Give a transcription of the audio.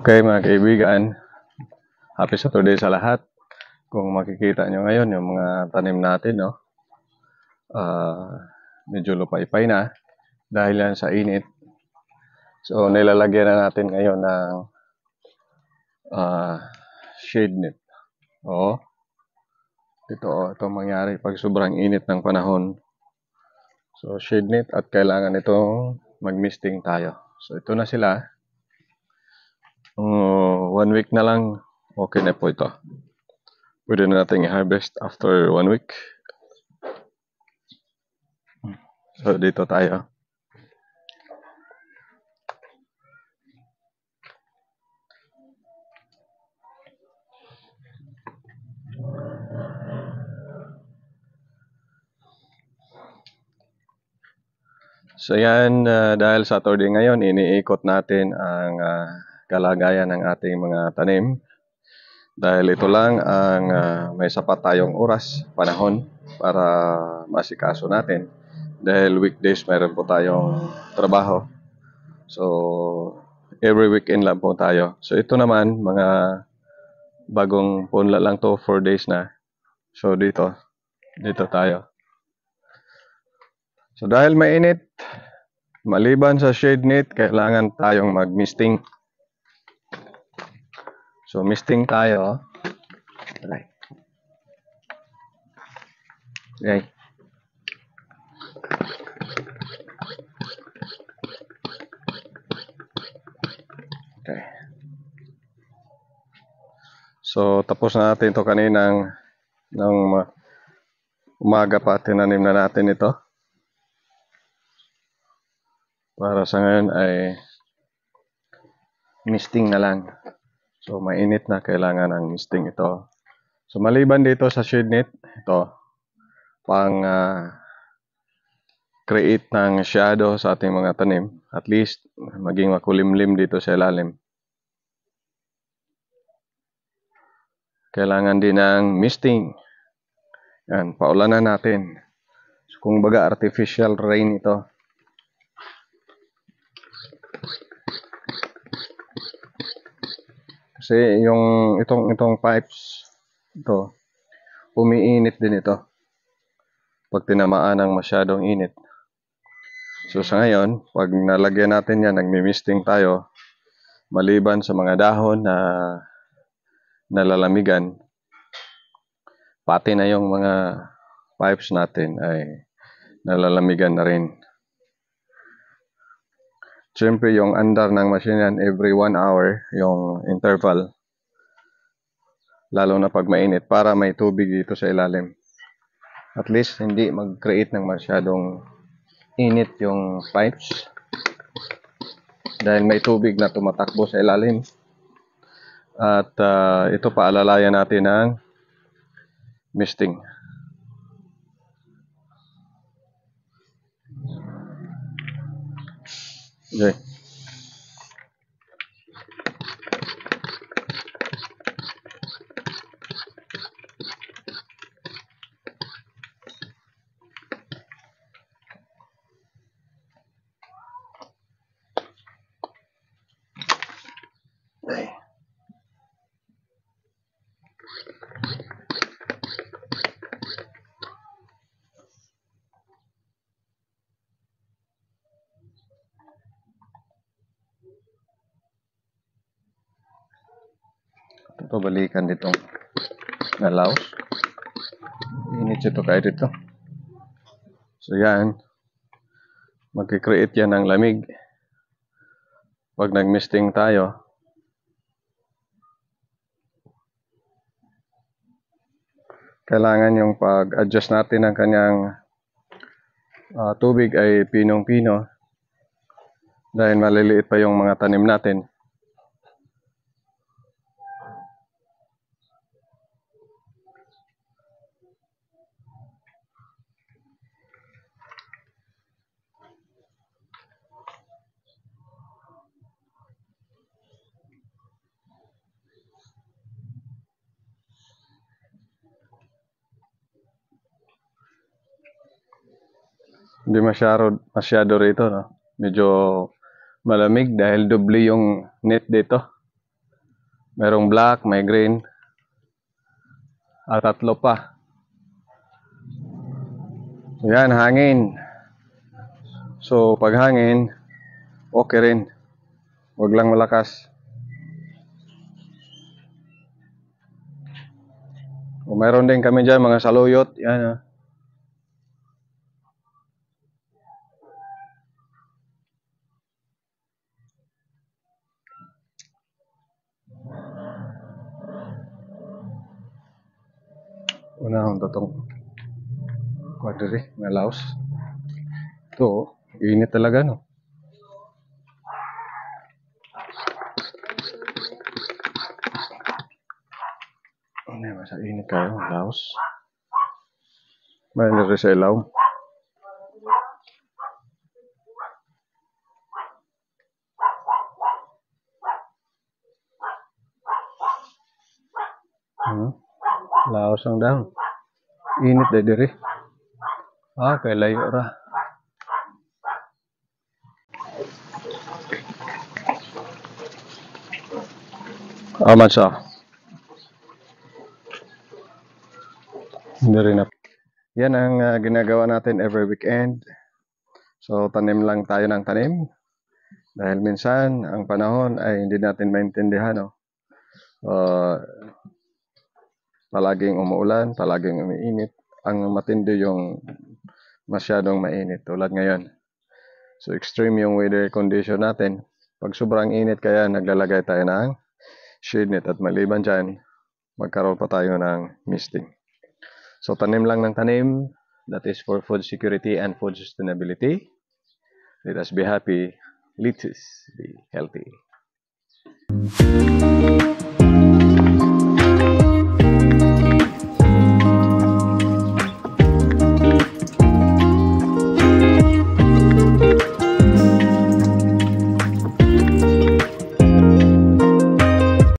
Okay mga kaibigan, happy Saturday sa lahat. Kung makikita nyo ngayon yung mga tanim natin, no? Medyo lupay-pay na dahil yan sa init. So nilalagyan na natin ngayon ng shade net. Oo. Ito mangyari pag sobrang init ng panahon. So shade net at kailangan itong mag-misting tayo. So ito na sila. 1 week na lang, okay na po ito. Pwede na natin i-harvest after 1 week. So dito tayo. So yan, dahil Saturday ngayon, iniikot natin ang kalagayan ng ating mga tanim. Dahil ito lang ang may sapat tayong oras, panahon para masikaso natin. Dahil weekdays mayroon po tayong trabaho. So every weekend lang po tayo. So ito naman, mga bagong punla lang to, 4 days na. So dito tayo. So dahil mainit, maliban sa shade net, kailangan tayong mag-misting. So misting tayo. Okay. Okay. So tapos na natin ito kaninang umaga pa, tinanim na natin ito. Para sa ngayon ay misting na lang. So mainit na, kailangan ng misting ito. So maliban dito sa shade net, ito pang create ng shadow sa ating mga tanim. At least maging makulimlim dito sa ilalim. Kailangan din ng misting. Yan, paulanan natin. So, kung baga artificial rain ito. Kasi itong pipes ito, umiinit din ito pag tinamaan ng masyadong init. So sa ngayon, pag nalagyan natin yan, nagmi-misting tayo, maliban sa mga dahon na nalalamigan, pati na yung mga pipes natin ay nalalamigan na rin. Siyempre yung andar ng machine yan, every 1 hour yung interval, lalo na pag mainit, para may tubig dito sa ilalim. At least hindi mag-create ng masyadong init yung pipes dahil may tubig na tumatakbo sa ilalim. At ito paalalayan natin ng misting. Okay. Ito balikan ditong nalaos. Init ito kayo dito. So yan, mag-create yan ng lamig. Pag nag-misting tayo, kailangan yung pag-adjust natin ng kanyang tubig ay pinong-pino dahil maliliit pa yung mga tanim natin. Hindi masyado rito, no? Medyo malamig dahil doble yung net dito. Merong black, may green. At 3 pa. Yan, hangin. So, pag hangin, okay rin. Huwag lang malakas. O, mayroon din kami dyan, mga saluyot. Yan, ah. Una akong tatong kwadri, may laos. Ito, init talaga, no? Ano yung sa init kayo, laos? May nari sa ilaw. Laos ang dahon. Init dahil diri. Kay layo ra. Aman sa. Hindi rin na. Yan ang ginagawa natin every weekend. So, tanim lang tayo ng tanim. Dahil minsan, ang panahon ay hindi natin maintindihan. No? Palaging umuulan, palaging umiinit. Ang matindi yung masyadong mainit tulad ngayon. So, extreme yung weather condition natin. Pag sobrang init kaya naglalagay tayo ng shade net at maliban dyan, magkaroon pa tayo ng misting. So, tanim lang ng tanim. That is for food security and food sustainability. Let us be happy. Let us be healthy.